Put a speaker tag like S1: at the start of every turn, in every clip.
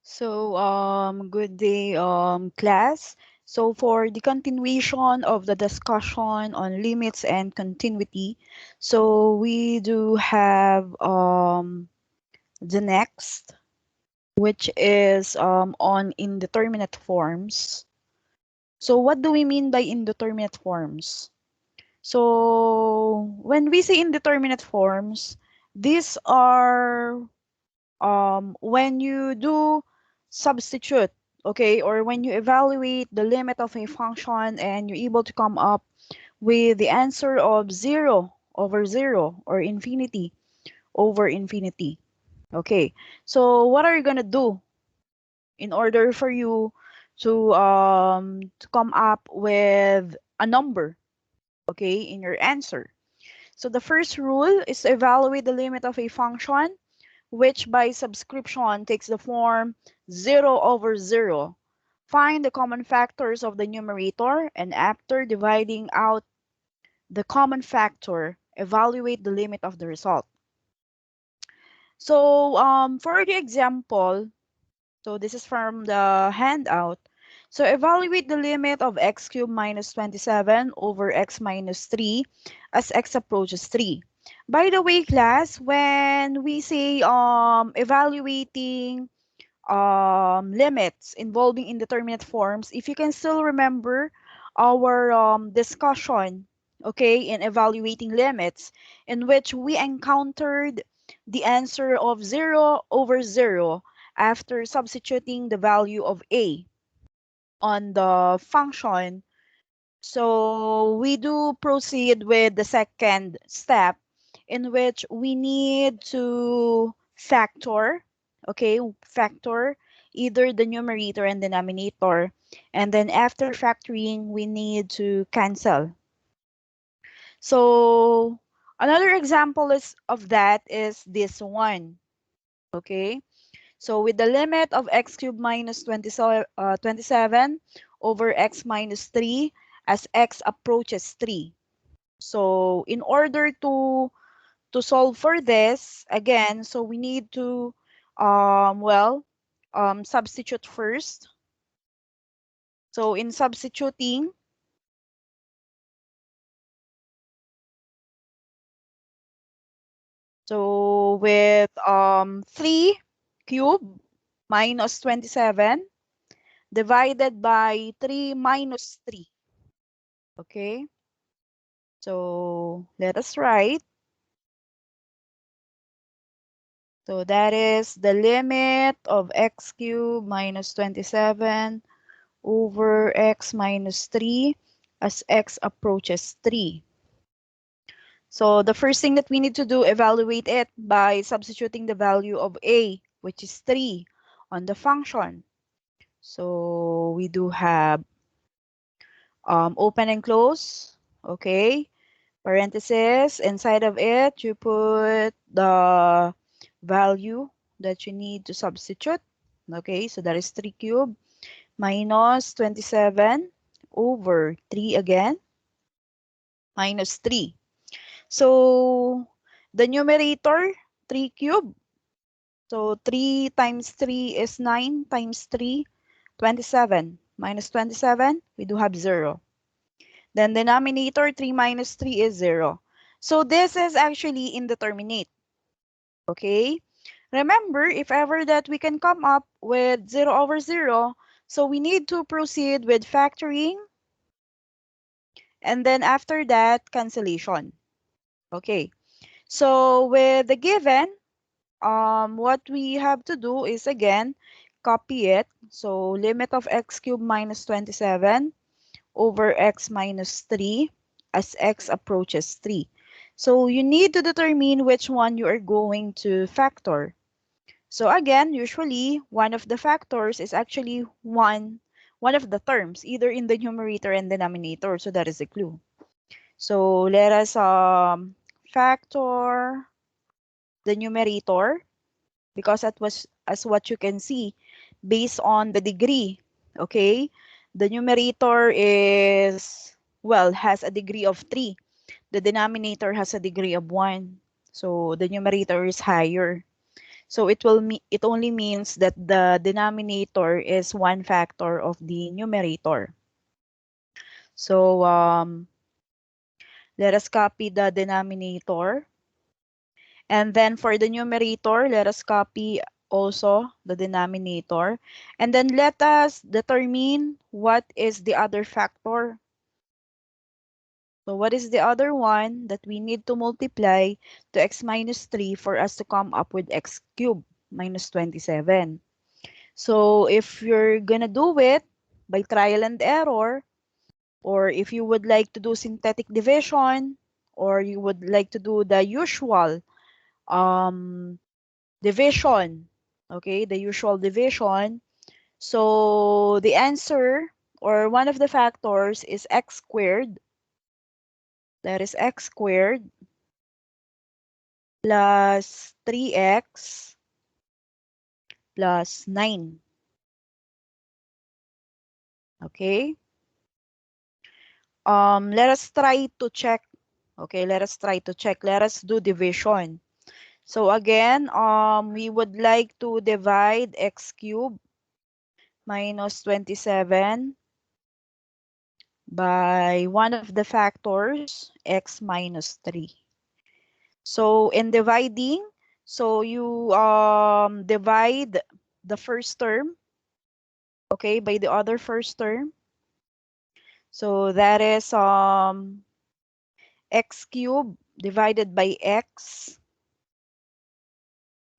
S1: Good day, class. So, for the continuation of the discussion on limits and continuity, so we do have the next, which is on indeterminate forms. So, what do we mean by indeterminate forms? So, when we say indeterminate forms, these are when you do substitute, okay, or when you evaluate the limit of a function and you're able to come up with the answer of 0 over 0 or infinity over infinity. Okay, so what are you gonna do in order for you to come up with a number, okay, in your answer? So the first rule is to evaluate the limit of a function which by subscription takes the form 0 over 0. Find the common factors of the numerator, and after dividing out the common factor, evaluate the limit of the result. So for the example, so this is from the handout. So evaluate the limit of x cubed minus 27 over x minus 3 as x approaches 3. By the way, class, when we say evaluating limits involving indeterminate forms, if you can still remember our discussion, okay, in evaluating limits, in which we encountered the answer of 0 over 0 after substituting the value of a on the function. So we do proceed with the second step in which we need to factor, okay, factor either the numerator and denominator. And then after factoring, we need to cancel. So another example of that is this one, okay? So with the limit of x cubed minus 27 over x minus 3 as x approaches 3. So in order to solve for this, again, so we need to, substitute first. So in substituting, so with 3 cubed minus 27 divided by 3 minus 3. Okay, so let us write. So that is the limit of x cubed minus 27 over x minus 3 as x approaches 3. So the first thing that we need to do, evaluate it by substituting the value of a, which is 3, on the function. So we do have open and close, okay? Parenthesis, inside of it, you put the value that you need to substitute. Okay, so that is 3 cubed minus 27 over 3 again, minus 3. So the numerator, 3 cubed. So 3 times 3 is 9 times 3, 27. Minus 27, we do have 0. Then denominator, 3 minus 3 is 0. So this is actually indeterminate. Okay? Remember, if ever that we can come up with 0 over 0, so we need to proceed with factoring, and then after that, cancellation. Okay. So with the given, what we have to do is again, copy it. So limit of x cubed minus 27 over x minus 3 as x approaches 3. So you need to determine which one you are going to factor. So again, usually one of the factors is actually one of the terms, either in the numerator and denominator. So that is a clue. So let us factor the numerator, because that was as what you can see based on the degree. Okay, the numerator is, well, has a degree of 3. The denominator has a degree of 1. So the numerator is higher. So it only means that the denominator is one factor of the numerator. So let us copy the denominator. And then for the numerator, let us copy also the denominator. And then let us determine what is the other factor. So what is the other one that we need to multiply to x minus 3 for us to come up with x cubed minus 27? So if you're gonna do it by trial and error, or if you would like to do synthetic division, or you would like to do the usual um, division, okay, the usual division. So the answer or one of the factors is x squared. That is x squared plus 3x plus 9. Okay. Let us try to check. Okay, let us try to check. Let us do division. So again, we would like to divide x cubed minus 27 by one of the factors, x minus 3. So in dividing, so you divide the first term, okay, by the other first term. So that is x cubed divided by x.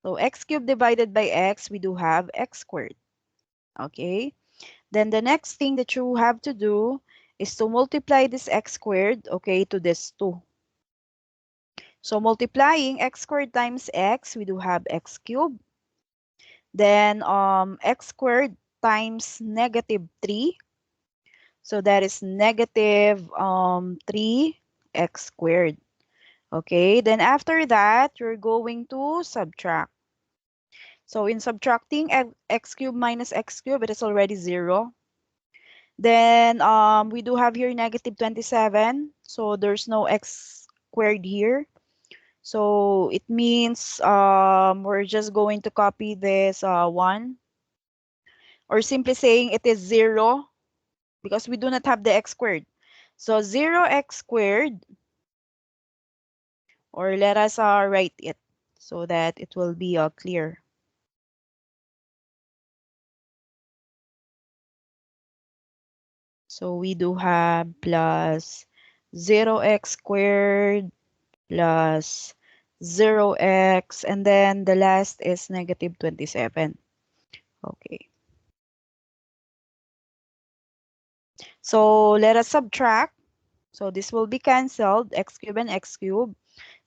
S1: So x cubed divided by x, we do have x squared. Okay. Then the next thing that you have to do is to multiply this x squared, okay, to this 2. So multiplying x squared times x, we do have x cubed. Then x squared times negative 3. So that is negative 3x squared. Okay, then after that, you're going to subtract. So in subtracting x cubed minus x cubed, it is already 0. Then we do have here negative 27. So there's no x squared here. So it means we're just going to copy this 1. Or simply saying it is 0 because we do not have the x squared. So 0x squared, or let us write it so that it will be clear. So we do have plus 0x squared plus 0x, and then the last is negative 27. Okay. So let us subtract. So this will be canceled, x cubed and x cubed.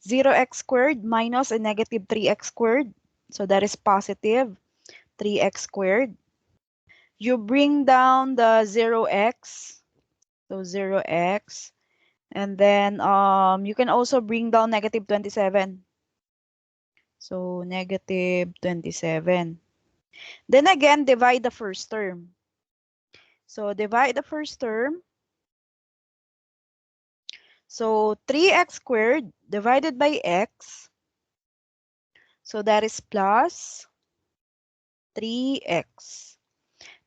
S1: 0x squared minus a negative 3x squared. So that is positive 3x squared. You bring down the 0x. So 0x. And then you can also bring down negative 27. So negative 27. Then again, divide the first term. So divide the first term. So 3x squared divided by x. So that is plus 3x.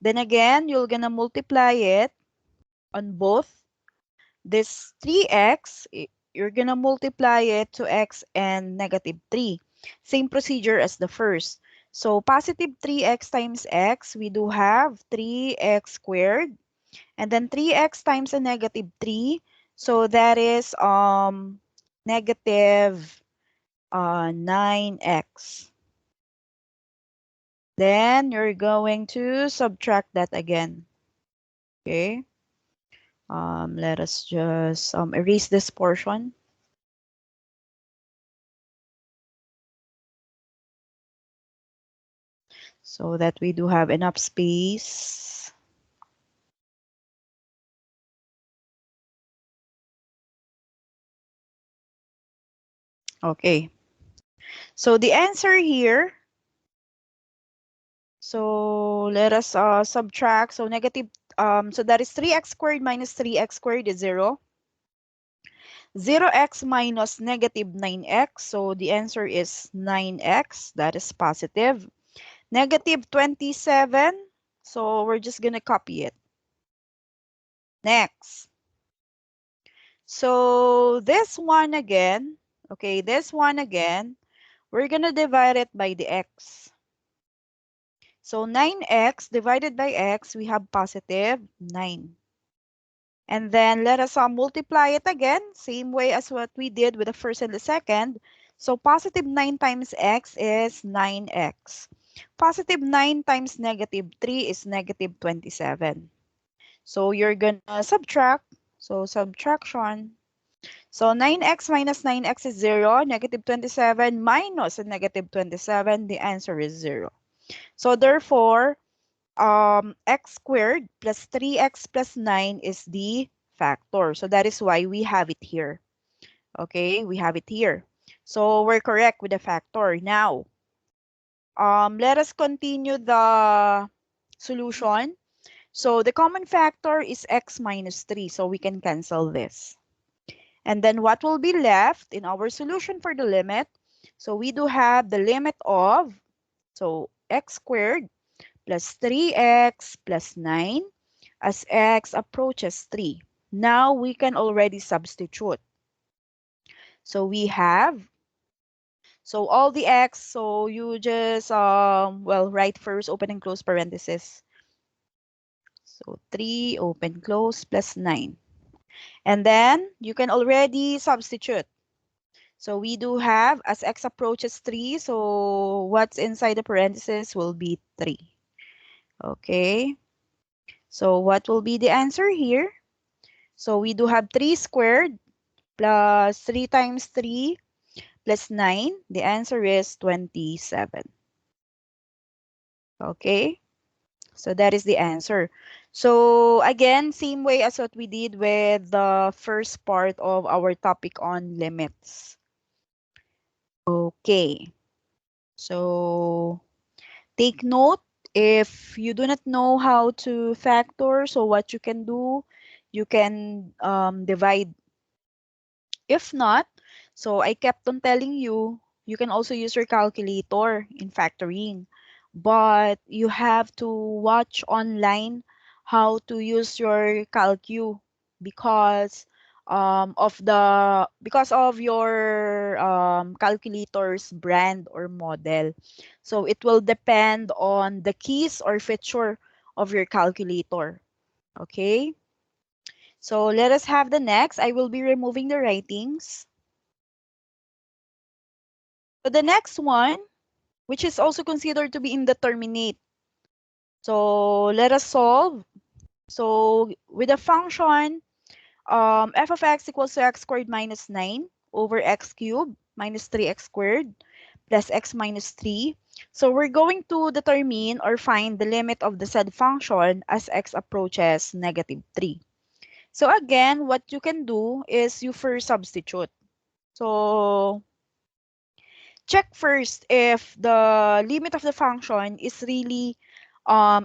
S1: Then again, you're gonna multiply it on both. This 3x, you're gonna multiply it to x and negative 3. Same procedure as the first. So positive 3x times x, we do have 3x squared. And then 3x times a negative 3. So that is negative 9x. Then you're going to subtract that again. Okay. Let us just erase this portion so that we do have enough space. Okay. So the answer here, so let us subtract. So negative, so that is 3x squared minus 3x squared is 0. 0x minus negative 9x. So the answer is 9x. That is positive. Negative 27. So we're just going to copy it. Next. So this one again, okay, this one again, we're going to divide it by the x. So 9x divided by x, we have positive 9. And then let us multiply it again, same way as what we did with the first and the second. So positive 9 times x is 9x. Positive 9 times negative 3 is negative 27. So you're gonna subtract. So subtraction. So 9x minus 9x is 0. Negative 27 minus a negative 27, the answer is 0. So therefore, x squared plus 3x plus 9 is the factor. So that is why we have it here. Okay, we have it here. So we're correct with the factor. Now, let us continue the solution. So the common factor is x minus 3. So we can cancel this. And then what will be left in our solution for the limit? So we do have the limit of, so x squared plus 3x plus 9 as x approaches 3. Now we can already substitute. So we have, so all the x, so you just, well, write first, open and close parenthesis. So 3, open, close, plus 9. And then you can already substitute. So we do have, as x approaches 3, so what's inside the parenthesis will be 3. Okay. So what will be the answer here? So we do have 3 squared plus 3 times 3 plus 9. The answer is 27. Okay. So that is the answer. So again, same way as what we did with the first part of our topic on limits. Okay. So take note, if you do not know how to factor, so what you can do, you can divide. If not, so I kept on telling you, you can also use your calculator in factoring. But you have to watch online how to use your calcu because because of your calculator's brand or model. So it will depend on the keys or feature of your calculator. Okay? So let us have the next. I will be removing the writings. So the next one, which is also considered to be indeterminate. So let us solve. So with the function f of x equals to x squared minus 9 over x cubed minus 3x squared plus x minus 3. So we're going to determine or find the limit of the said function as x approaches negative 3. So again, what you can do is you first substitute. So check first if the limit of the function is really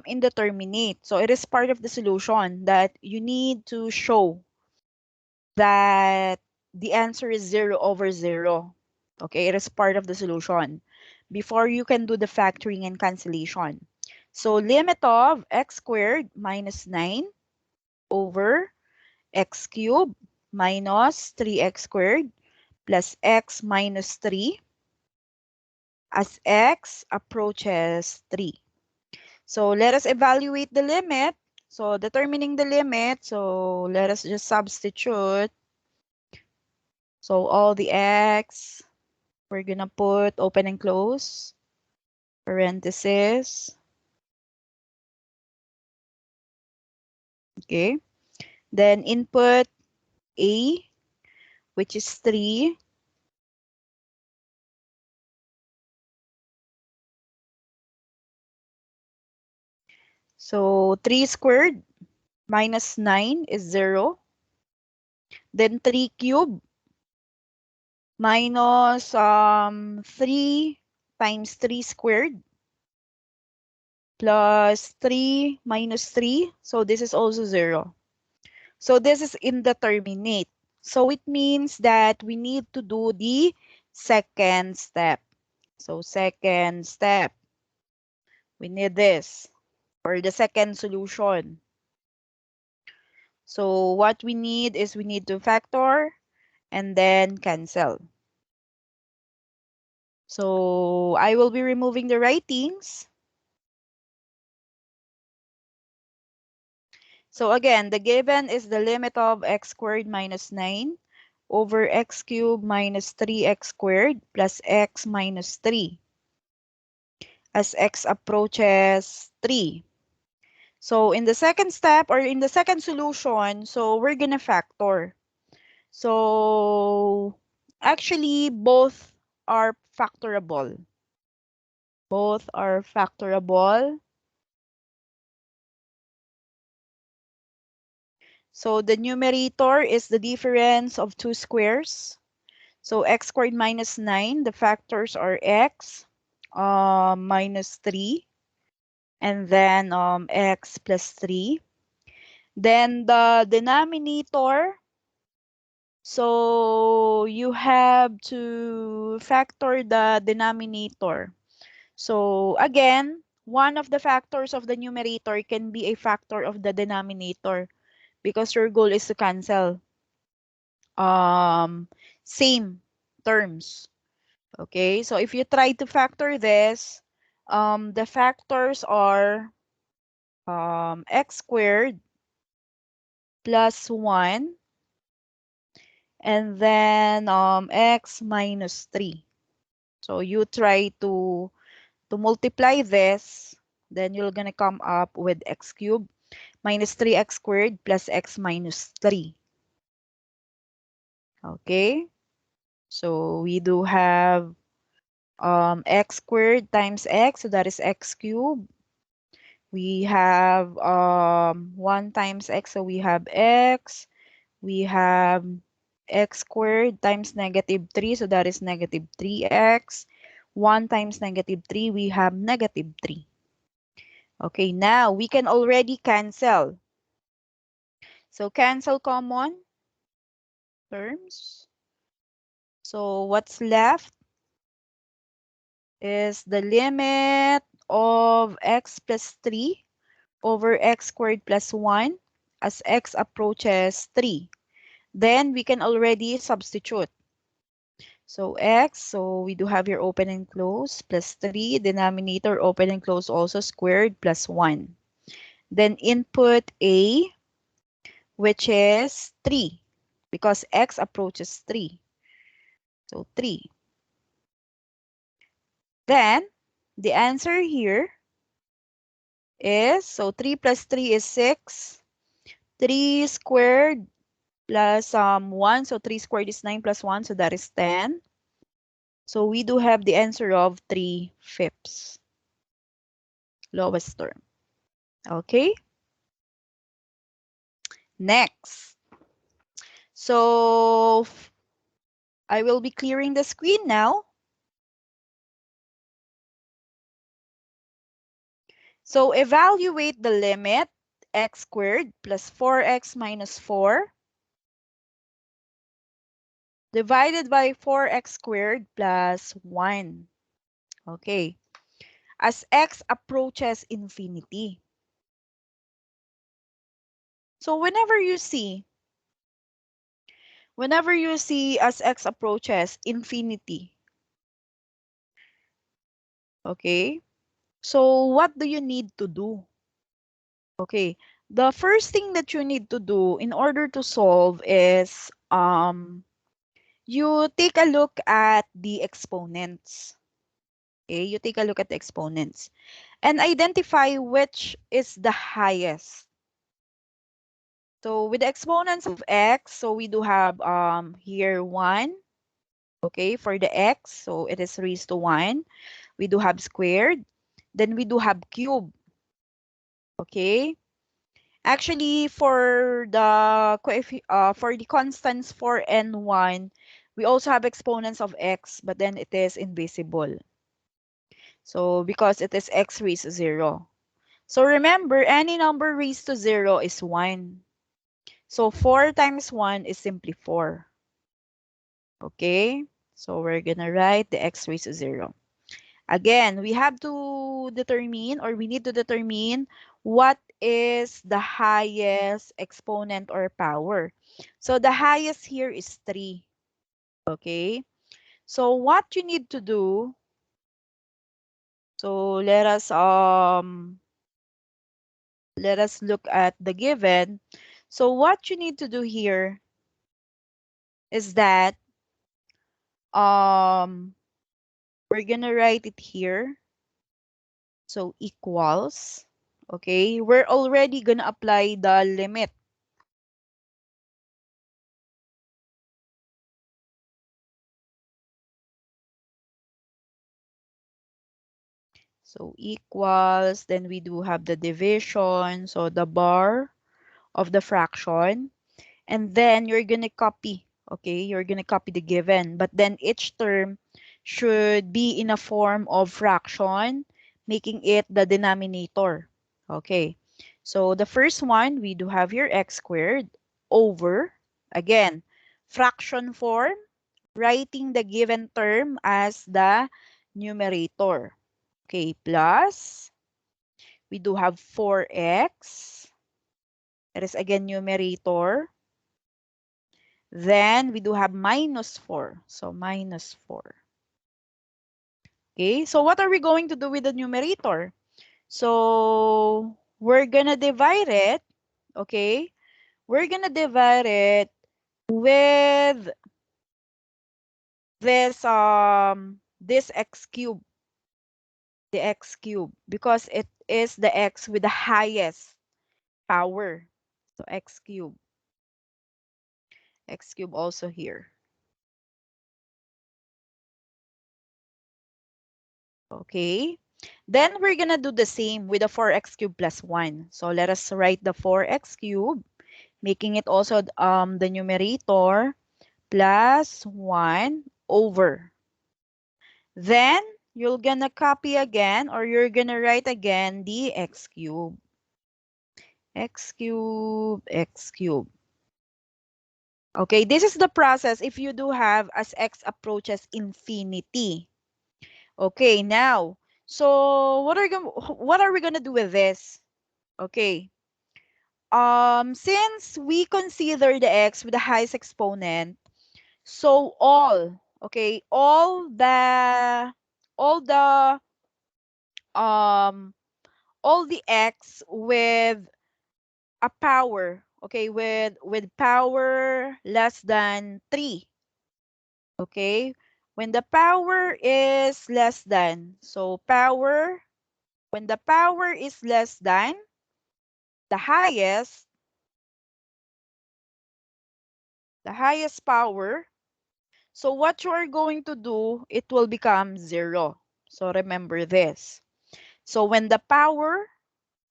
S1: indeterminate. So it is part of the solution that you need to show that the answer is 0 over 0. Okay, it is part of the solution before you can do the factoring and cancellation. So limit of x squared minus 9 over x cubed minus 3x squared plus x minus 3 as x approaches 3. So let us evaluate the limit. So determining the limit, so let us just substitute. So all the x, we're gonna put open and close, parenthesis. Okay. Then input a, which is 3. So 3 squared minus 9 is 0. Then 3 cubed minus 3 times 3 squared plus 3 minus 3. So this is also 0. So this is indeterminate. So it means that we need to do the second step. So second step, we need this for the second solution. So what we need is we need to factor and then cancel. So I will be removing the writings. So again, the given is the limit of x squared minus 9 over x cubed minus 3x squared plus x minus 3 as x approaches 3. So in the second step or in the second solution, so we're gonna factor. So actually both are factorable. Both are factorable. So the numerator is the difference of two squares. So x squared minus 9, the factors are x minus 3, and then x plus 3. Then the denominator, so you have to factor the denominator. So again, one of the factors of the numerator can be a factor of the denominator because your goal is to cancel um, same terms. Okay, so if you try to factor this, the factors are x squared plus 1 and then x minus 3. So you try to multiply this, then you're going to come up with x cubed minus 3x squared plus x minus 3. Okay, so we do have x squared times x, so that is x cubed. We have 1 times x, so we have x. We have x squared times negative 3, so that is negative 3x. 1 times negative 3, we have negative 3. Okay, now we can already cancel. So cancel common terms. So what's left is the limit of x plus 3 over x squared plus 1 as x approaches 3. Then we can already substitute. So x, so we do have here open and close, plus 3, denominator open and close also squared plus 1. Then input a, which is 3, because x approaches 3. So 3. Then the answer here is, so 3 plus 3 is 6. 3 squared plus 1, so 3 squared is 9 plus 1, so that is 10. So we do have the answer of 3/5, lowest term. Okay, next. So I will be clearing the screen now. So evaluate the limit x squared plus 4x minus 4 divided by 4x squared plus 1. Okay, as x approaches infinity. So whenever you see as x approaches infinity, okay, so what do you need to do? Okay, the first thing that you need to do in order to solve is you take a look at the exponents. Okay, you take a look at the exponents and identify which is the highest. So with the exponents of x, so we do have here 1. Okay, for the x, so it is raised to 1. We do have squared. Then we do have cube. Okay. Actually, for the constants 4 and 1, we also have exponents of x, but then it is invisible. So because it is x raised to 0. So remember, any number raised to 0 is 1. So 4 times 1 is simply 4. Okay? So we're gonna write the x raised to 0. Again, we have to determine, or we need to determine, what is the highest exponent or power. So the highest here is 3. Okay? So what you need to do, so let us look at the given. So what you need to do here is that um we're gonna write it here. So equals. Okay, we're already gonna apply the limit. So equals, then we do have the division, so the bar of the fraction. And then you're gonna copy, okay? You're gonna copy the given, but then each term should be in a form of fraction, making it the denominator. Okay, so the first one, we do have your x squared over, again, fraction form, writing the given term as the numerator. Okay, plus, we do have 4x, that is again numerator. Then we do have minus 4. So minus 4. Okay, so what are we going to do with the numerator? So we're gonna divide it, okay? We're gonna divide it with this x cube, the x cube, because it is the x with the highest power. So x cube also here. Okay. Then we're gonna do the same with the 4x cubed plus 1. So let us write the 4x cubed, making it also the numerator, plus 1 over. Then you're gonna copy again, or you're gonna write again the x cubed. X cubed, x cubed. Okay, this is the process if you do have as x approaches infinity. Okay, now, so what are we gonna do with this? Okay. Since we consider the x with the highest exponent, so okay, um all the x with a power, okay, with power less than 3. Okay? When the power is less than, so when the power is less than the highest power, so what you are going to do, it will become 0. So remember this. So when the power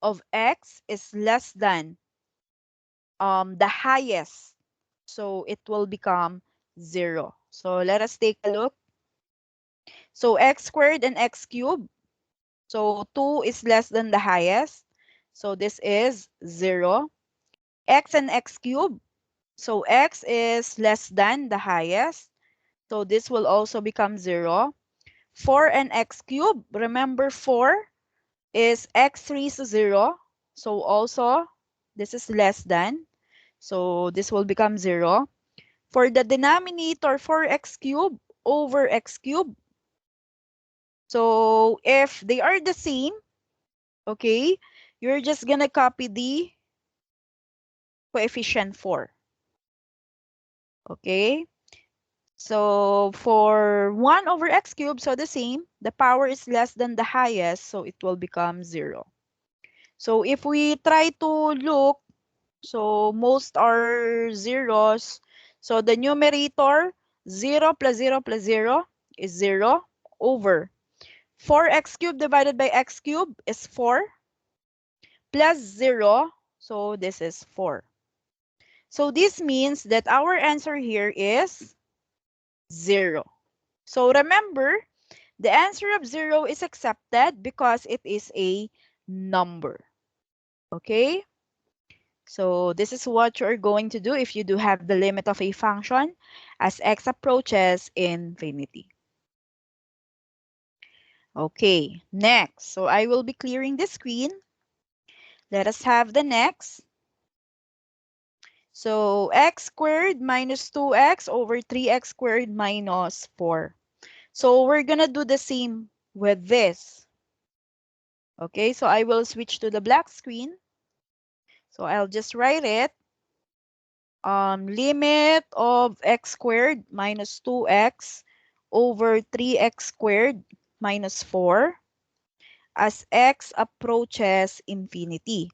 S1: of x is less than the highest, so it will become 0. So let us take a look. So x squared and x cubed. So 2 is less than the highest. So this is 0. X and x cubed. So x is less than the highest. So this will also become 0. 4 and x cubed. Remember 4 is x raised to 0. So also this is less than. So this will become 0. For the denominator, 4x cubed over x cubed. So if they are the same, okay, you're just gonna copy the coefficient 4. Okay? So for 1 over x cubed, so the same, the power is less than the highest, so it will become 0. So if we try to look, so most are zeros. So the numerator, 0 plus 0 plus 0 is 0 over 4x cubed divided by x cubed is 4 plus 0. So this is 4. So this means that our answer here is 0. So remember, the answer of 0 is accepted because it is a number. Okay? So this is what you're going to do if you do have the limit of a function as x approaches infinity. Okay, next. So I will be clearing the screen. Let us have the next. So x squared minus 2x over 3x squared minus 4. So we're gonna do the same with this. Okay, so I will switch to the black screen. So I'll just write it. Limit of x squared minus 2x over 3x squared minus 4 as x approaches infinity.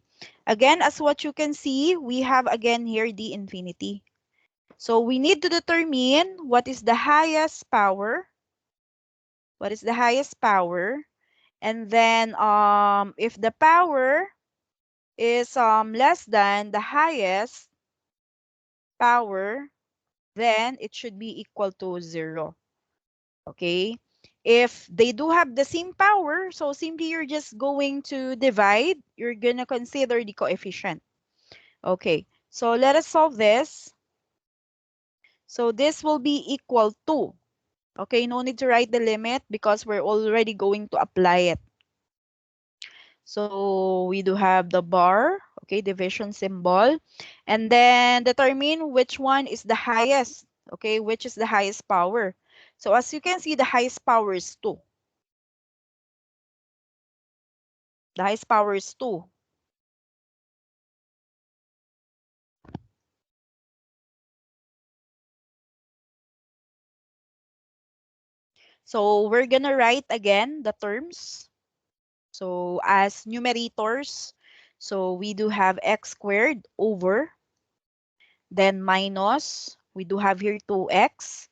S1: Again, as what you can see, we have again here the infinity. So we need to determine what is the highest power. What is the highest power? And then if the power is less than the highest power, then it should be equal to 0. Okay? If they do have the same power, so simply you're just going to divide. You're going to consider the coefficient. Okay, so let us solve this. So this will be equal to, okay, no need to write the limit because we're already going to apply it. So we do have the bar, okay, division symbol, and then determine which one is the highest, okay, which is the highest power. So as you can see, the highest power is 2. The highest power is 2. So we're gonna write again the terms. So as numerators, so we do have x squared over, then minus, we do have here 2x.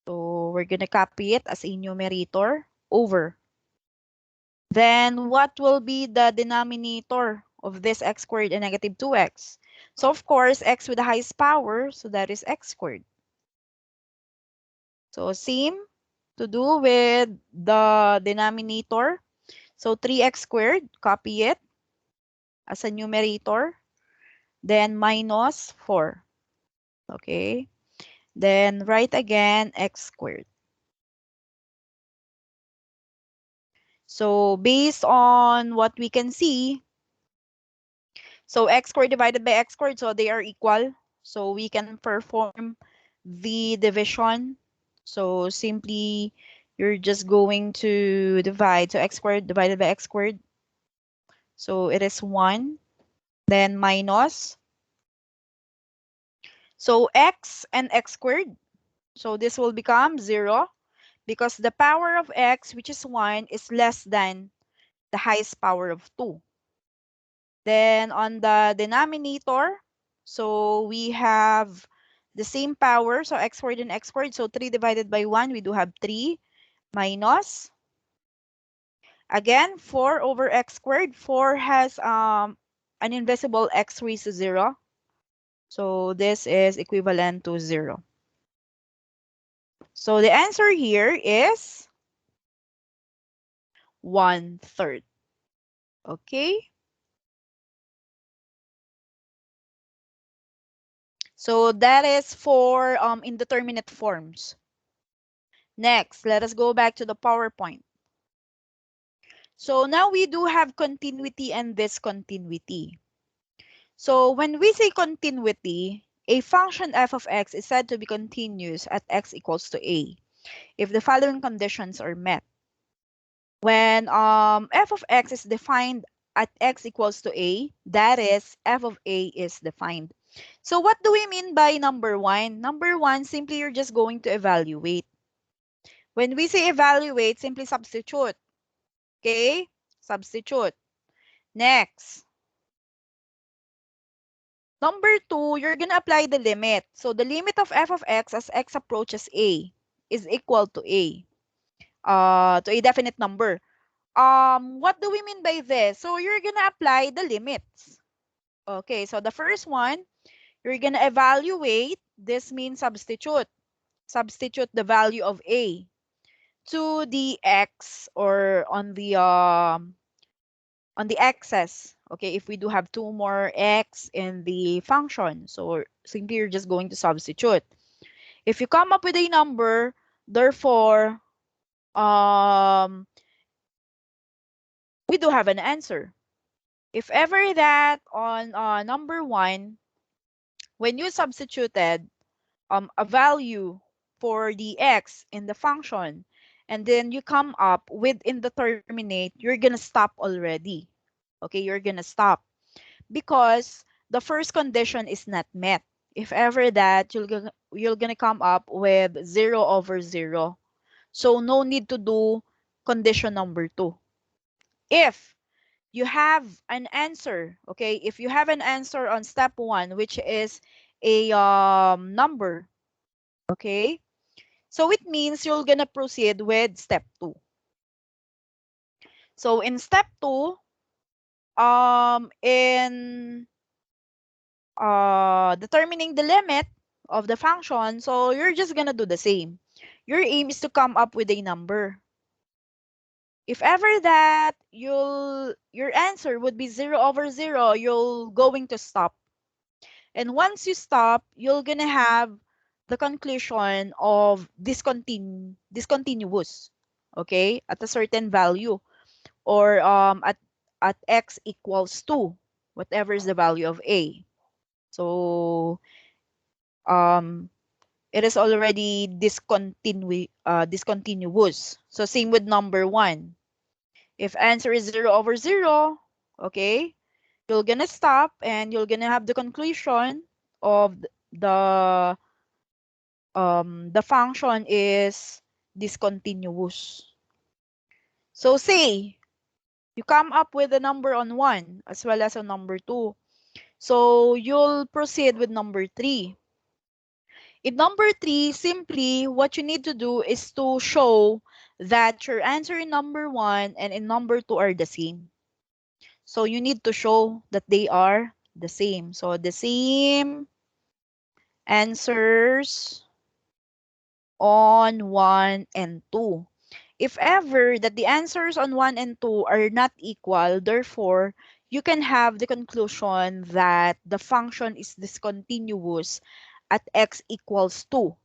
S1: So we're gonna copy it as a numerator over. Then what will be the denominator of this x squared and negative 2x? So of course, x with the highest power, so that is x squared. So same to do with the denominator. So 3x squared, copy it as a numerator. Then minus 4. Okay. Then write again x squared. So based on what we can see, so x squared divided by x squared, so they are equal. So we can perform the division. So simply, you're just going to divide. So x squared divided by x squared. So it is 1. Then minus. So x and x squared. So this will become 0 because the power of x, which is 1, is less than the highest power of 2. Then on the denominator, so we have the same power, so x squared and x squared. So 3 divided by 1, we do have 3 minus. Again, 4 over x squared. 4 has an invisible x raised to 0. So this is equivalent to 0. So the answer here is 1/3. Okay? So that is for indeterminate forms. Next, let us go back to the PowerPoint. So now we do have continuity and discontinuity. So when we say continuity, a function f of x is said to be continuous at x equals to a if the following conditions are met. When f of x is defined at x equals to a, that is f of a is defined. So what do we mean by number 1? Number 1, simply you're just going to evaluate. When we say evaluate, simply substitute. Okay? Substitute. Next. Number 2, you're going to apply the limit. So the limit of f of x as x approaches a is equal to a definite number. What do we mean by this? So you're going to apply the limits. Okay, so the first one, you're going to evaluate. This means substitute. Substitute the value of a to the x or on the axis Okay, if we do have two more x in the function, so simply you're just going to substitute. If you come up with a number, therefore, um, we do have an answer. If ever that on number one, when you substituted a value for the x in the function, and then you come up with indeterminate, you're gonna stop already. Okay, you're gonna stop because the first condition is not met. If ever that, you're gonna come up with 0 over 0. So no need to do condition number 2. If you have an answer, okay, if you have an answer on step 1, which is a number, okay, so it means you're gonna proceed with step 2. So in step 2, in determining the limit of the function, so you're just gonna do the same. Your aim is to come up with a number. If ever that your answer would be 0 over 0, you're going to stop. And once you stop, you're gonna have the conclusion of discontinuous, okay, at a certain value, or at x equals 2, whatever is the value of a. So um it is already discontinuous. So same with number 1. If answer is 0 over 0, okay, you're gonna stop and you're gonna have the conclusion of the function is discontinuous. So say you come up with a number on 1 as well as on number 2. So you'll proceed with number 3. In number 3, simply what you need to do is to show that your answer in number 1 and in number 2 are the same. So you need to show that they are the same. So the same answers on 1 and 2. If ever that the answers on 1 and 2 are not equal, therefore, you can have the conclusion that the function is discontinuous at x equals 2,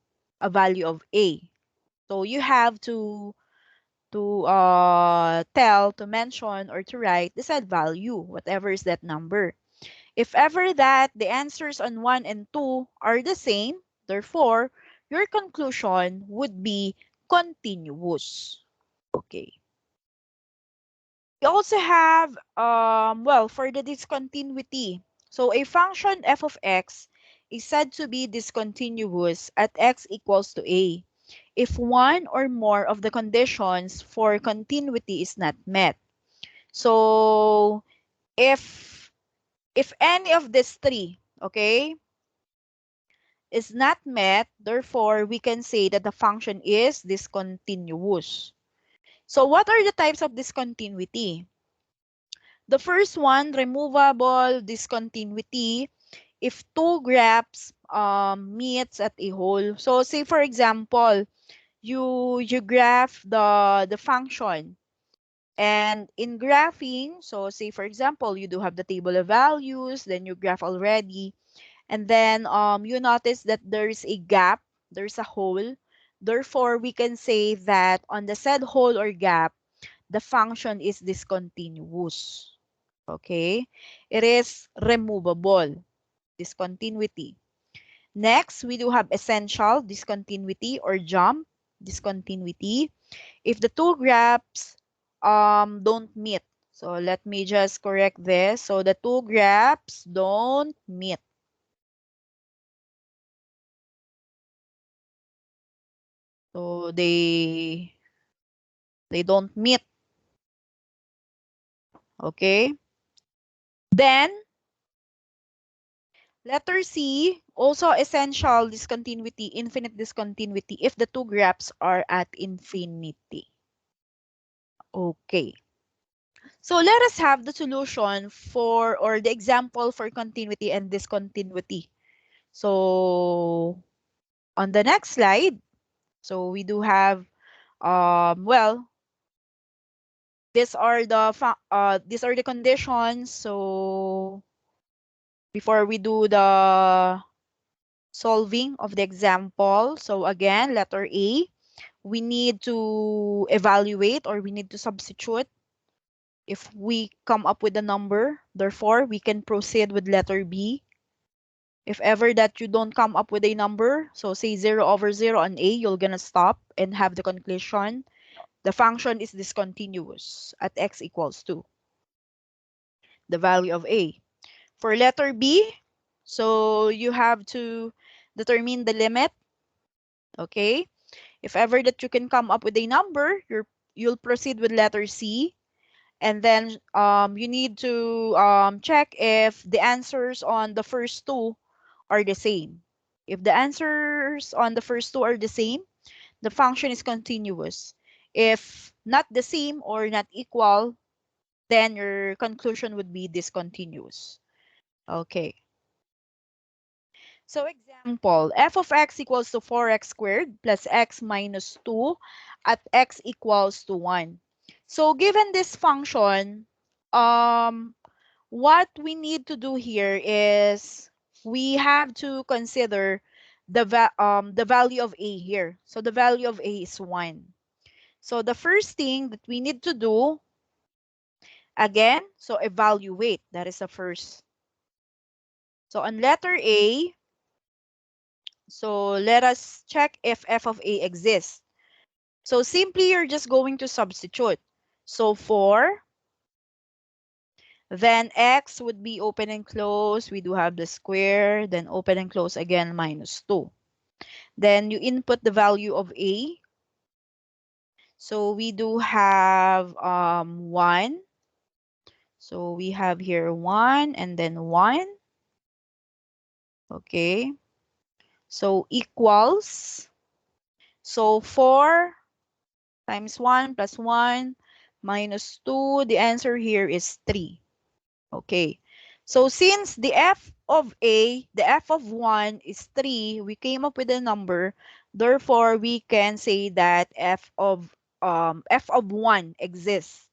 S1: a value of a. So you have to mention or to write the said value, whatever is that number. If ever that the answers on 1 and 2 are the same, therefore, your conclusion would be continuous. Okay. We also have, well, for the discontinuity. So a function f of x is said to be discontinuous at x equals to a if one or more of the conditions for continuity is not met. So if any of these three, okay, is not met, therefore we can say that the function is discontinuous. So what are the types of discontinuity? The first one, removable discontinuity, if two graphs meets at a whole. So say for example, you graph the function, and in graphing, so say for example, you do have the table of values, then you graph already, and then you notice that there's a gap, there's a hole. Therefore, we can say that on the said hole or gap, the function is discontinuous. Okay? It is removable discontinuity. Next, we do have essential discontinuity or jump discontinuity. If the two graphs don't meet. So let me just correct this. So the two graphs don't meet. So they don't meet. Okay? Then letter C, also essential discontinuity, infinite discontinuity if the two graphs are at infinity. Okay. So let us have the solution for, or the example for continuity and discontinuity. So on the next slide, so we do have, well, these are the conditions. So before we do the solving of the example, so again, letter A, we need to evaluate or we need to substitute if we come up with a number. Therefore, we can proceed with letter B. If ever that you don't come up with a number, so say 0 over 0 on A, you're gonna stop and have the conclusion. The function is discontinuous at x equals 2, the value of A. For letter B, so you have to determine the limit, okay? If ever that you can come up with a number, you'll proceed with letter C, and then you need to check if the answers on the first two are the same. If the answers on the first two are the same, the function is continuous. If not the same or not equal, then your conclusion would be discontinuous. Okay. So example, f of x equals to 4x squared plus x minus 2 at x equals to 1. So given this function, um, what we need to do here is we have to consider the value of a here. So the value of a is 1. So the first thing that we need to do, again, so evaluate. That is the first. So on letter A, so let us check if f of a exists. So simply you're just going to substitute. So 4, then x would be open and close. We do have the square, then open and close again, minus 2. Then you input the value of a. So we do have 1. So we have here 1 and then 1. Okay. So equals. So 4 times 1 plus 1 minus 2. The answer here is 3. Okay. So since the f of 1 is 3, we came up with a number. Therefore, we can say that f of 1 exists.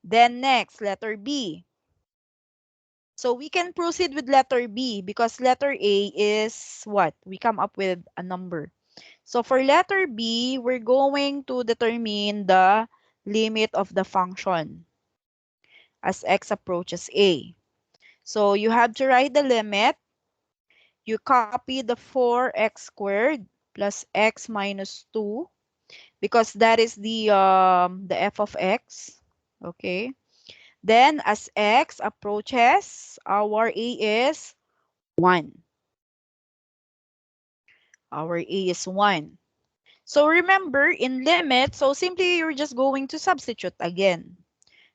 S1: Then next, letter B. So we can proceed with letter B because letter A is what? We come up with a number. So for letter B, we're going to determine the limit of the function as x approaches A. So you have to write the limit. You copy the 4x squared plus x minus 2 because that is the f of x. Okay. Then as x approaches, our A is 1. Our A is 1. So remember, in limit, so simply you're just going to substitute again.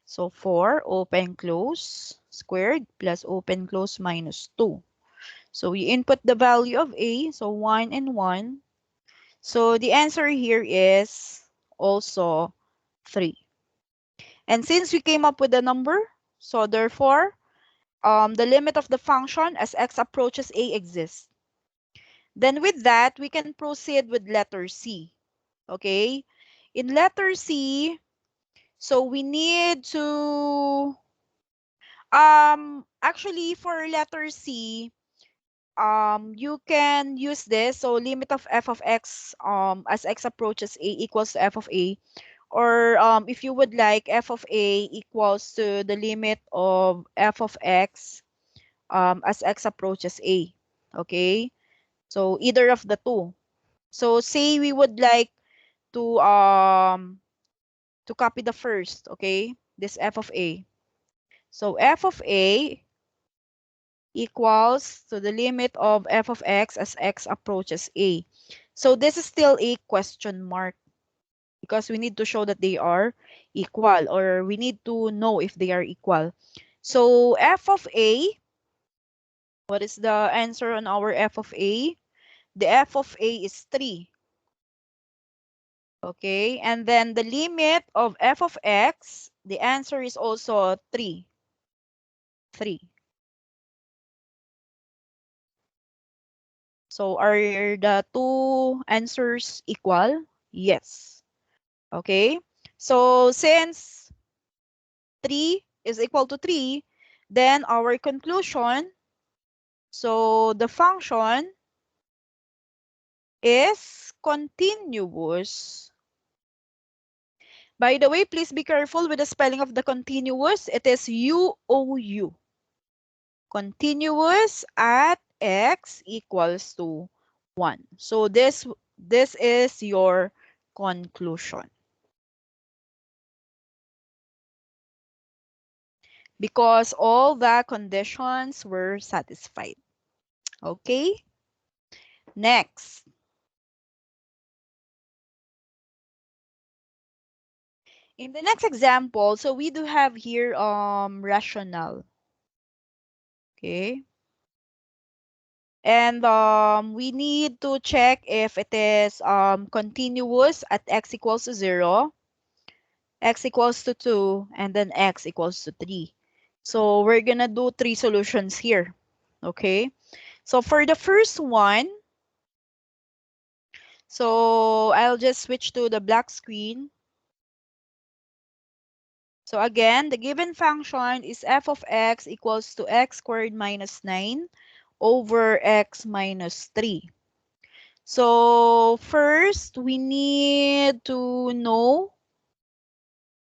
S1: So 4 open close squared plus open close minus 2. So we input the value of A, so 1 and 1. So the answer here is also 3. And since we came up with a number, so therefore, the limit of the function as x approaches A exists. Then with that, we can proceed with letter C. Okay? In letter C, so we need to, actually for letter C, you can use this. So limit of f of x as x approaches A equals to f of A. Or if you would like, f of A equals to the limit of f of x as x approaches A. Okay? So either of the two. So say we would like to copy the first, okay? This f of A. So f of A equals to the limit of f of x as x approaches A. So this is still a question mark because we need to show that they are equal or we need to know if they are equal. So f of A, what is the answer on our f of A? The f of A is 3. Okay, and then the limit of f of x, the answer is also 3. 3. So are the two answers equal? Yes. Okay. So since 3 is equal to 3, then our conclusion, so the function is continuous. By the way, please be careful with the spelling of the continuous. It is UOU. Continuous at x equals to 1. So this is your conclusion. Because all the conditions were satisfied. Okay? Next. In the next example, so we do have here rational. Okay? And we need to check if it is continuous at x equals to 0, x equals to 2, and then x equals to 3. So we're gonna do 3 solutions here. Okay? So for the first one, so I'll just switch to the black screen. So again, the given function is f of x equals to x squared minus 9 over x minus 3. So first, we need to know,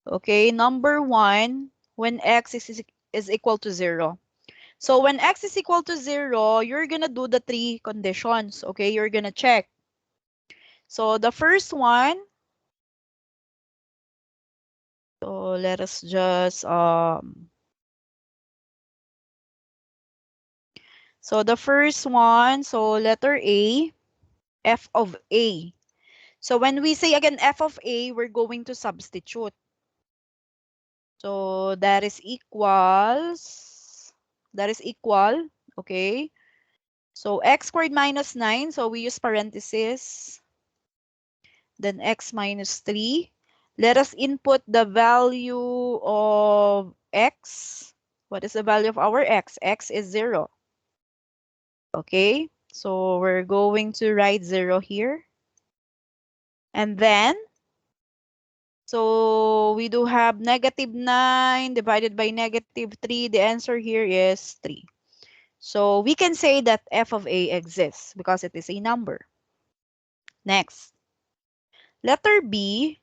S1: okay, number 1, when x is equal to 0. So when x is equal to 0, you're going to do the 3 conditions, okay? You're going to check. So the first one, so let us just, so the first one, so letter A, f of A. So when we say again f of A, we're going to substitute. So that is equal, okay? So x squared minus 9, so we use parentheses, then x minus 3. Let us input the value of x. What is the value of our x? X is 0. Okay, so we're going to write 0 here. And then, so we do have negative 9 divided by negative 3. The answer here is 3. So we can say that f of a exists because it is a number. Next, letter B,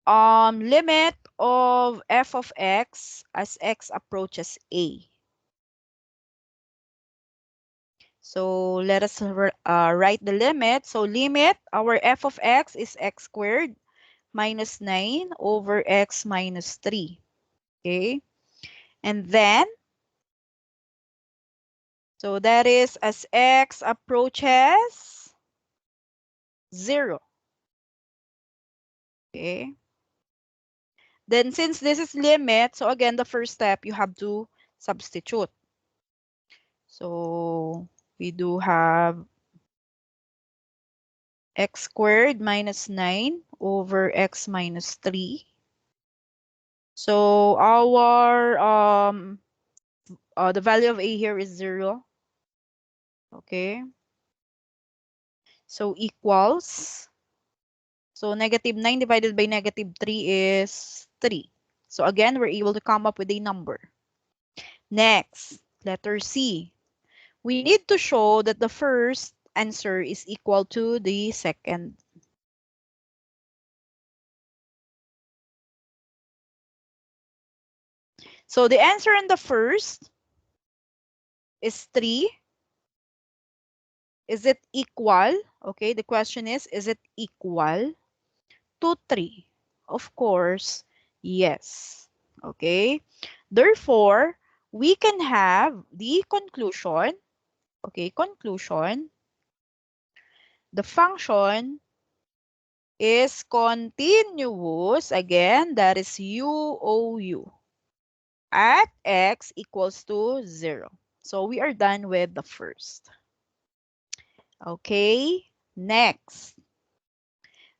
S1: limit of f of x as x approaches a. So let us write the limit. So limit, our f of x is x squared minus 9 over x minus 3. Okay, and then, so that is as x approaches 0. Okay. Then since this is limit, so again, the first step, you have to substitute. So we do have x squared minus 9 over x minus 3. So our, the value of a here is 0. Okay. So equals, so negative 9 divided by negative 3 is 3. So again, we're able to come up with a number. Next, letter C. We need to show that the first answer is equal to the second. So the answer in the first is 3. Is it equal? Okay, the question is it equal to 3? Of course, yes. Okay, therefore, we can have the conclusion. Okay, conclusion. The function is continuous. Again, that is UOU at x equals to 0. So we are done with the first. Okay, next.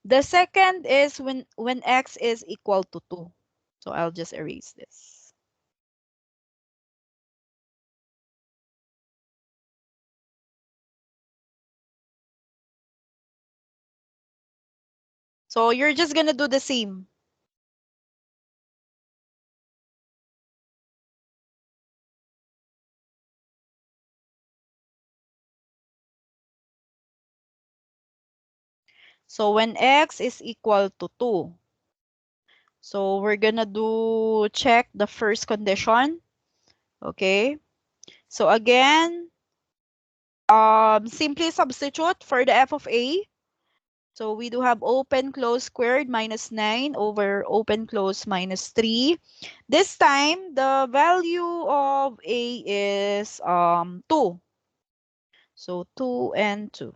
S1: The second is when x is equal to 2. So I'll just erase this. So you're just gonna do the same. So when x is equal to 2, so we're gonna do check the first condition. Okay. So again, simply substitute for the f of a. So we do have open close squared minus 9 over open close minus 3. This time, the value of a is 2. So 2 and 2.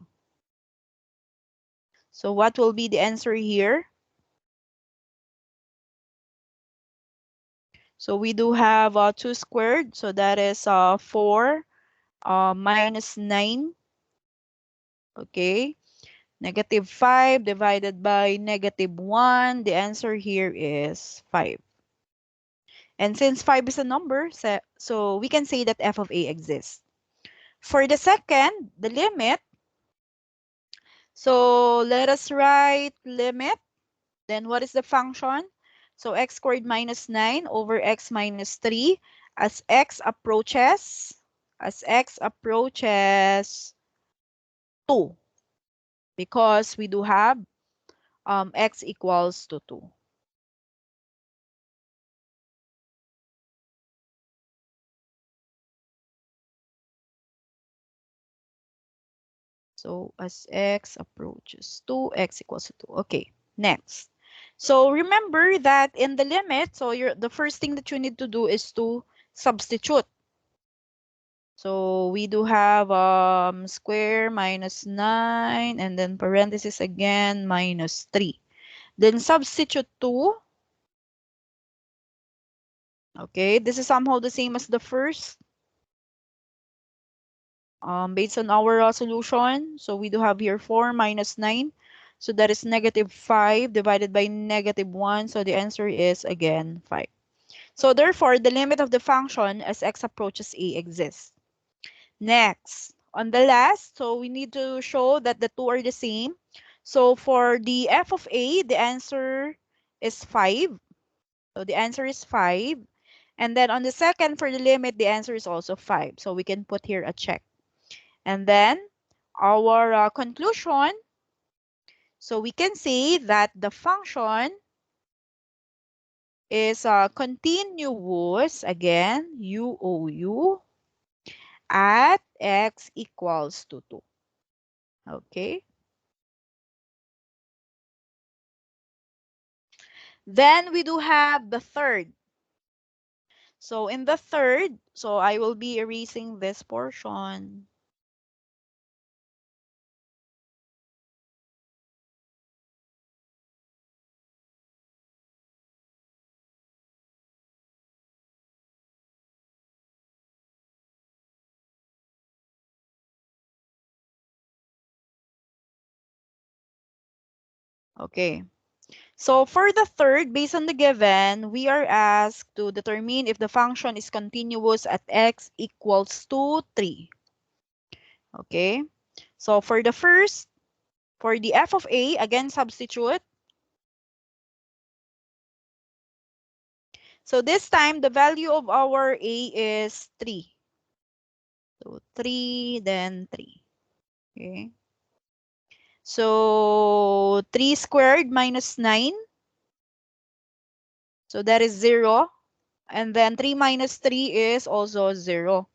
S1: So what will be the answer here? So we do have 2 squared. So that is 4 minus 9. Okay. Negative 5 divided by negative 1. The answer here is 5. And since 5 is a number, so we can say that f of a exists. For the second, the limit, so let us write limit. Then what is the function? So x squared minus 9 over x minus 3 as x approaches 2, because we do have x equals to 2. So as x approaches 2, x equals to 2. Okay, next. So remember that in the limit, so the first thing that you need to do is to substitute. So we do have square minus 9 and then parenthesis again minus 3. Then substitute 2. Okay, this is somehow the same as the first. Based on our solution, so we do have here 4 minus 9. So that is negative 5 divided by negative 1. So the answer is again 5. So therefore, the limit of the function as x approaches a exists. Next, on the last, so we need to show that the two are the same. So for the f of a, the answer is 5. So the answer is 5. And then on the second, for the limit, the answer is also 5. So we can put here a check. And then our conclusion, so we can say that the function is continuous, again, UOU, at x equals to 2. Okay. Then we do have the third. So in the third, so I will be erasing this portion. Okay. So for the third, based on the given, we are asked to determine if the function is continuous at x equals to 3. Okay. So for the first, for the f of a, again, substitute. So this time, the value of our a is 3. So 3, then 3. Okay. So 3 squared minus 9. So that is 0. And then 3 minus 3 is also 0.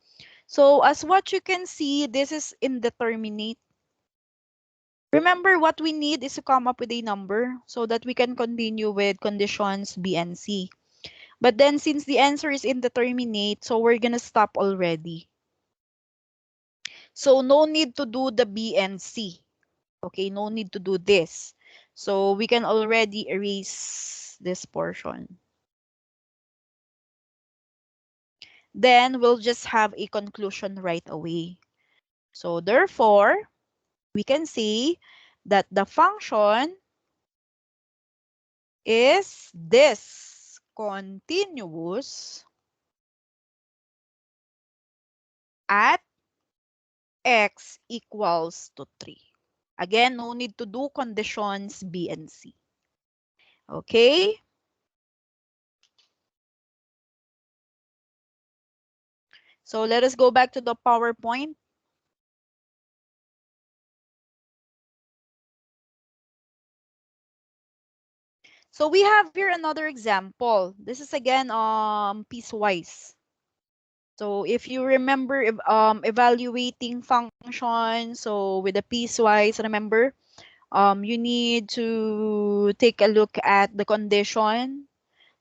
S1: So as what you can see, this is indeterminate. Remember, what we need is to come up with a number so that we can continue with conditions B and C. But then since the answer is indeterminate, so we're gonna stop already. So no need to do the B and C. Okay, no need to do this. So we can already erase this portion. Then we'll just have a conclusion right away. So therefore, we can say that the function is discontinuous at x equals to 3. Again, no need to do conditions B and C. Okay? So let us go back to the PowerPoint. So we have here another example. This is again piecewise. So if you remember evaluating function, so with the piecewise, remember you need to take a look at the condition.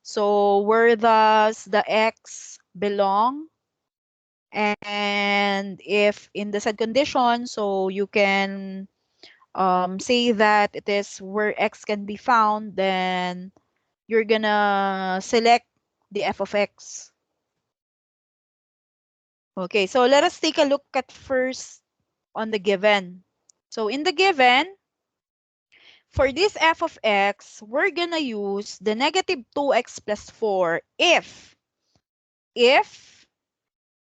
S1: So where does the x belong? And if in the said condition, so you can say that it is where x can be found, then you're gonna select the f of x. Okay, so let us take a look at first on the given. So in the given, for this f of x, we're gonna use the negative 2x plus 4 if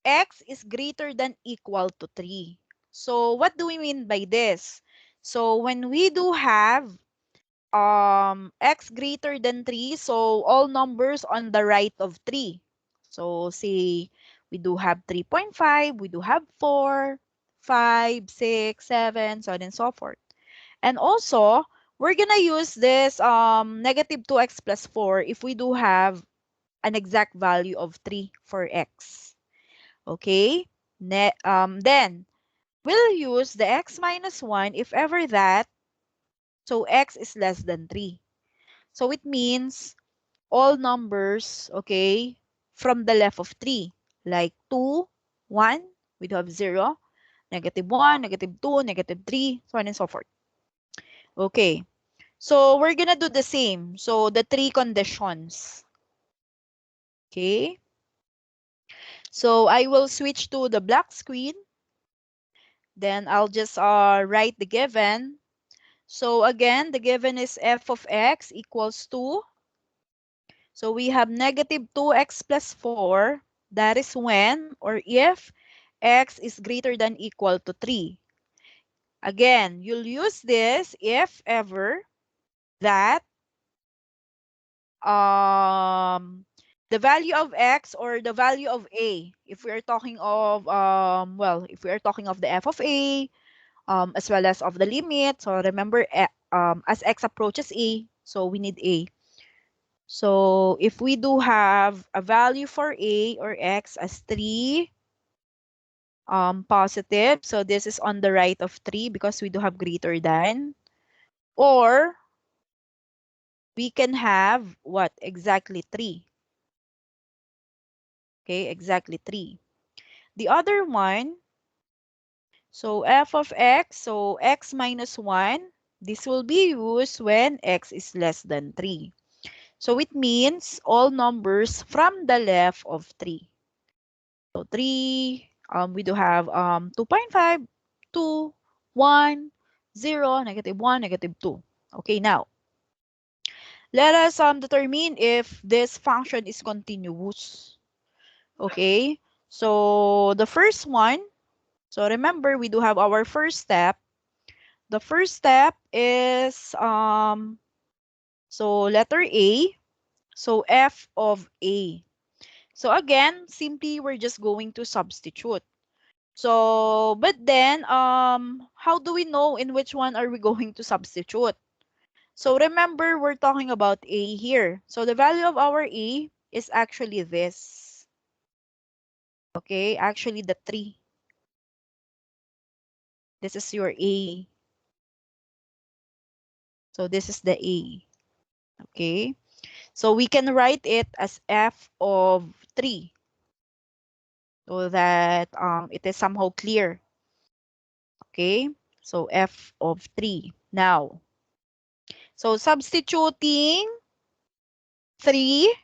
S1: x is greater than equal to 3. So what do we mean by this? So when we do have x greater than 3, so all numbers on the right of 3. So say we do have 3.5, we do have 4, 5, 6, 7, so on and so forth. And also, we're gonna use this negative 2x plus 4 if we do have an exact value of 3 for x. Okay? Then, we'll use the x minus 1 if ever that, so x is less than 3. So it means all numbers, okay, from the left of 3, like 2, 1, we do have 0, negative 1, negative 2, negative 3, so on and so forth. Okay, so we're gonna do the same. So the three conditions. Okay, so I will switch to the black screen. Then I'll just write the given. So again, the given is f of x equals to, so we have negative 2x plus 4. That is when or if x is greater than equal to 3. Again, you'll use this if ever that um, the value of x or the value of a, if we are talking of, well, if we are talking of the f of a, as well as of the limit. So remember, as x approaches a, so we need a. So if we do have a value for a or x as 3 positive, so this is on the right of 3 because we do have greater than, or we can have what? Exactly 3. Okay, exactly 3. The other one, so f of x, so x minus 1, this will be used when x is less than 3. So it means all numbers from the left of 3. So 3, we do have 2.5, 2, 1, 0, negative 1, negative 2. Okay, now, let us determine if this function is continuous. Okay, so the first one, so remember, we do have our first step. The first step is, so letter A, so f of A. So again, simply we're just going to substitute. So, but then, how do we know in which one are we going to substitute? So remember, we're talking about A here. So the value of our A is actually this. Okay, actually the 3. This is your A. So this is the A. Okay. So we can write it as f of 3 so that it is somehow clear. Okay. So f of 3. Now, so substituting 3.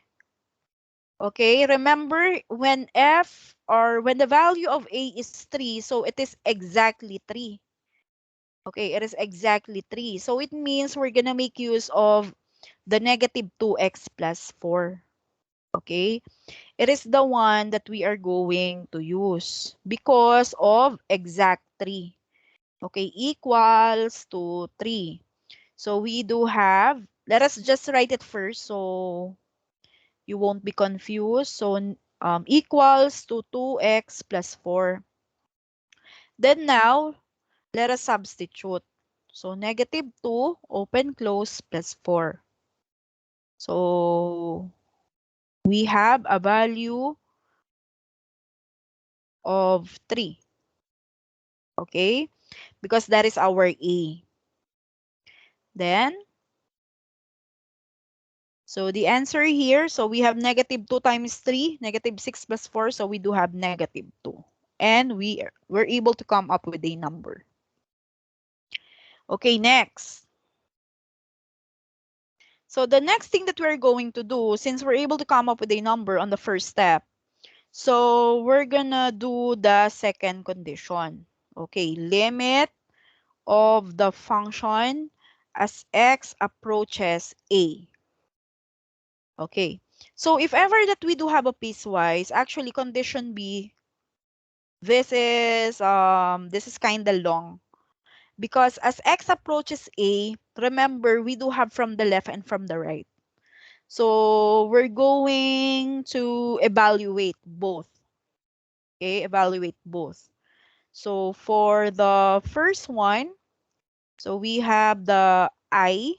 S1: Okay. Remember when f or when the value of A is 3, so it is exactly 3. Okay. It is exactly 3. So it means we're going to make use of the negative 2x plus 4. Okay. It is the one that we are going to use because of exact 3. Okay, equals to 3. So we do have, let us just write it first so you won't be confused. So equals to 2x plus 4. Then now, let us substitute. So negative 2, open, close, plus 4. So we have a value of 3. Okay? Because that is our A. Then, so the answer here, so we have negative 2 times 3, negative 6 plus 4, so we do have negative 2. And we're able to come up with a number. Okay, next. So the next thing that we're going to do, since we're able to come up with a number on the first step, so we're gonna do the second condition. Okay, limit of the function as x approaches a. Okay, so if ever that we do have a piecewise, actually condition B, this is kind of long because as x approaches a, remember we do have from the left and from the right. So we're going to evaluate both. Okay, evaluate both. So for the first one, so we have the I.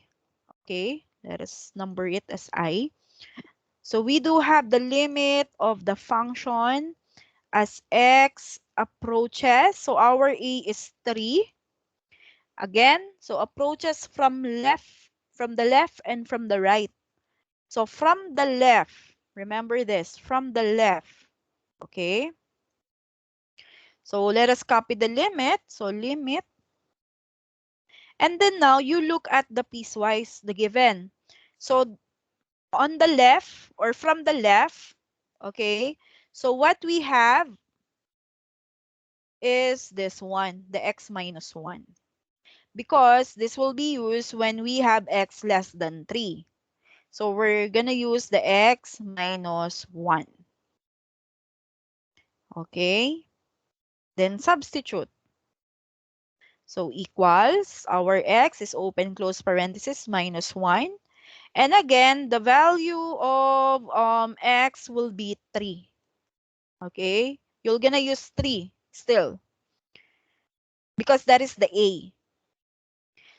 S1: Okay, let us number it as I. So we do have the limit of the function as x approaches. So our A is 3. Again, so approaches from the left and from the right. So from the left, remember this, from the left. Okay. So let us copy the limit. So limit. And then now you look at the piecewise, the given. So on the left or from the left, okay, so what we have is this one, the x minus 1. Because this will be used when we have x less than 3. So we're going to use the x minus 1. Okay, then substitute. So equals, our x is open close parenthesis minus 1. And again, the value of x will be 3. Okay? You're gonna use 3 still because that is the A.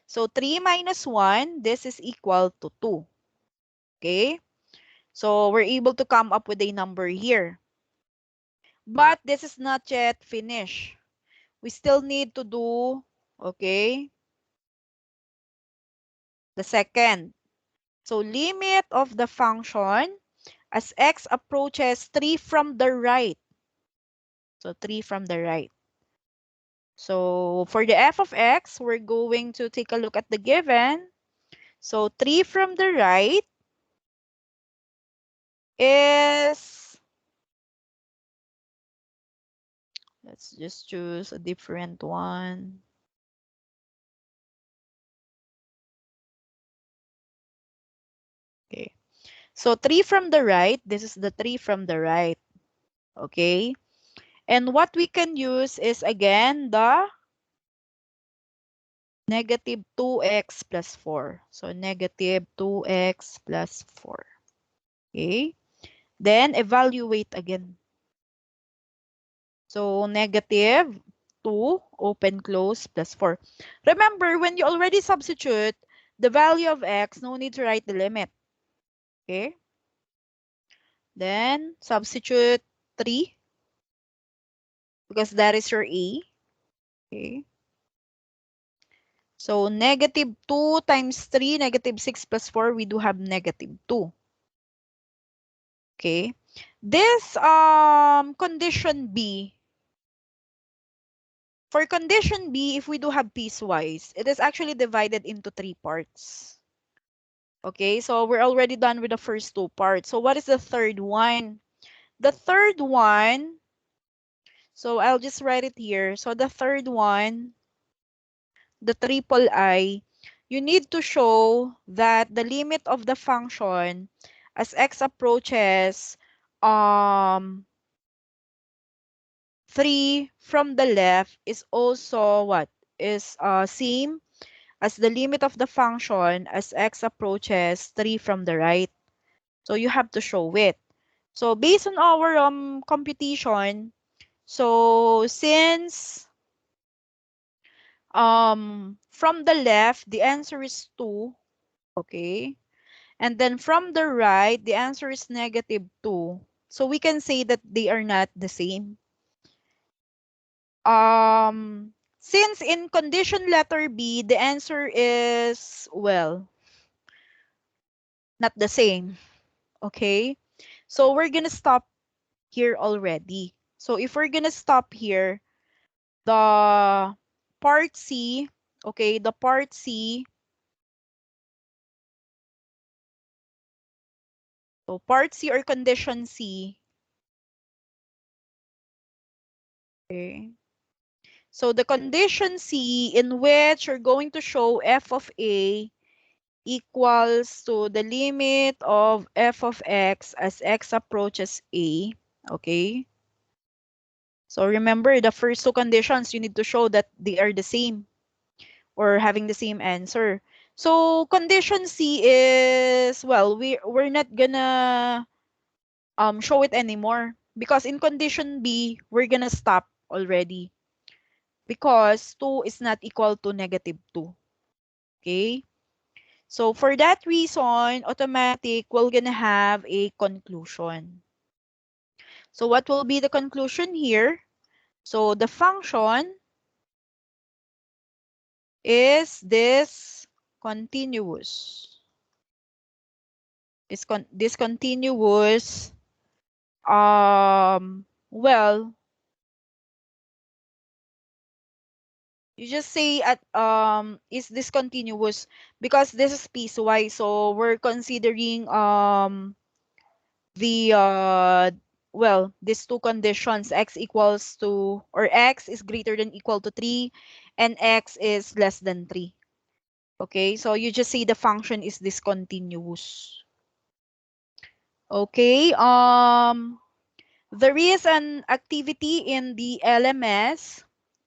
S1: So 3 minus 1, this is equal to 2. Okay? So we're able to come up with a number here. But this is not yet finished. We still need to do, okay, the second. So limit of the function as x approaches 3 from the right. So 3 from the right. So for the f of x, we're going to take a look at the given. So 3 from the right is, let's just choose a different one. Okay. So 3 from the right, this is the 3 from the right. Okay. And what we can use is again the negative 2x plus 4. So negative 2x plus 4. Okay. Then evaluate again. So negative 2, open, close, plus 4. Remember, when you already substitute the value of x, no need to write the limit. Okay? Then substitute 3 because that is your A. Okay? So negative 2 times 3, negative 6 plus 4, we do have negative 2. Okay? This condition B, for condition B, if we do have piecewise, it is actually divided into 3 parts. Okay, so we're already done with the first 2 parts. So what is the third one? The third one, so I'll just write it here. So the third one, the triple I, you need to show that the limit of the function as x approaches 3 from the left is also what? Is same as the limit of the function as x approaches 3 from the right. So you have to show it. So based on our computation, so since from the left, the answer is 2, okay? And then from the right, the answer is negative 2. So we can say that they are not the same. Since in condition letter B, the answer is, well, not the same. Okay? So we're gonna stop here already. So if we're gonna stop here, the part C, okay, the part C, so part C or condition C, okay. So the condition C in which you're going to show f of A equals to the limit of f of x as x approaches A, okay? So remember the first two conditions, you need to show that they are the same or having the same answer. So condition C is, well, we're not gonna show it anymore because in condition B, we're gonna stop already because 2 is not equal to negative 2. Okay? So for that reason, automatic, we're gonna have a conclusion. So what will be the conclusion here? So the function is this continuous. This continuous, well, you just say at is discontinuous because this is piecewise, so we're considering the well, these two conditions, x equals to, or x is greater than equal to 3 and x is less than 3. Okay, so you just say the function is discontinuous. Okay, there is an activity in the LMS,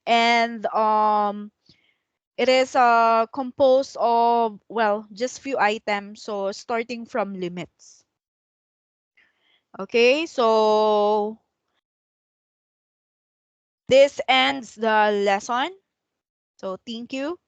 S1: and it is composed of, well, just few items, so starting from limits. Okay, so this ends the lesson. So thank you.